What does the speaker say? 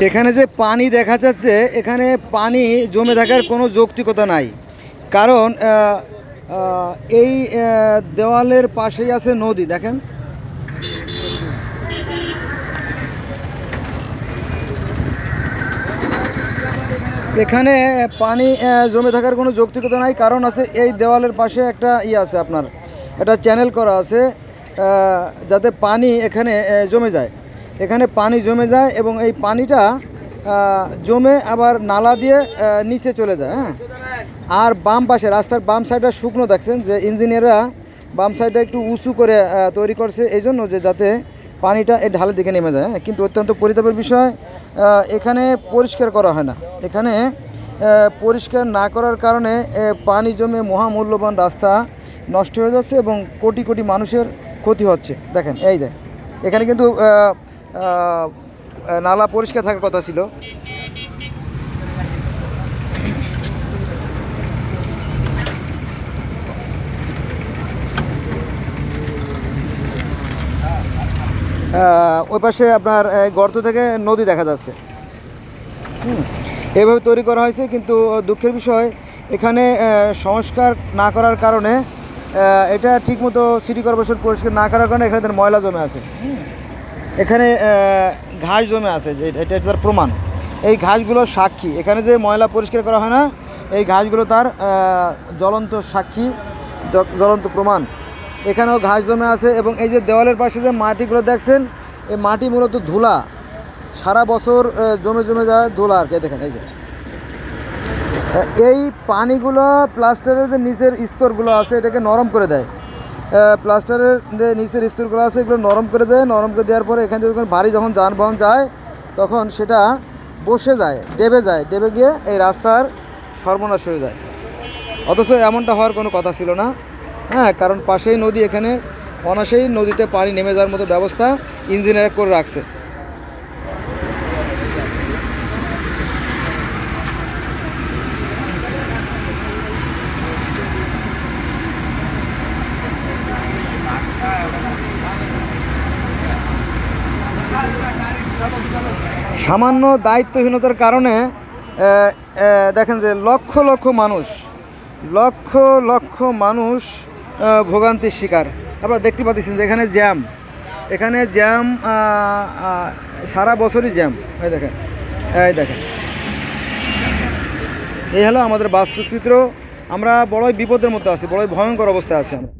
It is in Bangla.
এখানে যে পানি দেখা যাচ্ছে, এখানে পানি জমে থাকার কোনো যৌক্তিকতা নাই। কারণ এই দেওয়ালের পাশেই আছে নদী, দেখেন। এখানে পানি জমে থাকার কোনো যৌক্তিকতা নাই, কারণ আছে এই দেওয়ালের পাশে একটা আছে আপনার, একটা চ্যানেল করা আছে যাতে পানি এখানে জমে যায়। এখানে পানি জমে যায় এবং এই পানিটা জমে আবার নালা দিয়ে নিচে চলে যায়। হ্যাঁ, আর বাম পাশে রাস্তার বাম সাইডটা শুকনো, দেখছেন যে ইঞ্জিনিয়াররা বাম সাইডটা একটু উঁচু করে তৈরি করছে এই জন্য যে যাতে পানিটা এই ঢালের দিকে নেমে যায়। কিন্তু অত্যন্ত পরিতাপের বিষয়, এখানে পরিষ্কার করা হয় না। এখানে পরিষ্কার না করার কারণে পানি জমে মহামূল্যবান রাস্তা নষ্ট হয়ে যাচ্ছে এবং কোটি কোটি মানুষের ক্ষতি হচ্ছে। দেখেন এই যে এখানে কিন্তু নালা পরিষ্কার থাকার কথা ছিল। ওই পাশে আপনার গর্ত থেকে নদী দেখা যাচ্ছে। এভাবে তৈরি করা হয়েছে, কিন্তু দুঃখের বিষয় এখানে সংস্কার না করার কারণে, এটা ঠিকমতো সিটি কর্পোরেশন পরিষ্কার না করার কারণে এখানে তার ময়লা জমে আছে। এখানে ঘাস জমে আছে, যে এটা তার প্রমাণ। এই ঘাসগুলো সাক্ষী, এখানে যে ময়লা পরিষ্কার করা হয় না, এই ঘাসগুলো তার জ্বলন্ত সাক্ষী, জ্বলন্ত প্রমাণ। এখানেও ঘাস জমে আছে এবং এই যে দেওয়ালের পাশে যে মাটিগুলো দেখছেন, এই মাটি মূলত ধুলা, সারা বছর জমে জমে যায় ধুলা আর কি। দেখেন এই যে এই পানিগুলো প্লাস্টারের যে নিচের স্তরগুলো আছে এটাকে নরম করে দেয়। প্লাস্টারের যে নিচের স্তরগুলো আছে এগুলো নরম করে দেয়। নরম করে দেওয়ার পরে এখান থেকে যখন ভারী যখন যানবাহন যায় তখন সেটা বসে যায়, ডেবে যায়, ডেবে গিয়ে এই রাস্তার সর্বনাশ হয়ে যায়। অথচ এমনটা হওয়ার কোনো কথা ছিল না। হ্যাঁ, কারণ পাশেই নদী, এখানে অনায়াসেই নদীতে পানি নেমে যাওয়ার মতো ব্যবস্থা ইঞ্জিনিয়ার করে রাখছে। সামান্য দায়িত্বহীনতার কারণে দেখেন যে লক্ষ লক্ষ মানুষ ভোগান্তির শিকার। আপনারা দেখতে পাচ্ছেন যে এখানে জ্যাম সারা বছরই জ্যাম। এই দেখেন এই হলো আমাদের বাস্তব চিত্র। আমরা বড়ই বিপদের মধ্যে আছি, বড়ই ভয়ঙ্কর অবস্থায় আছি আমরা।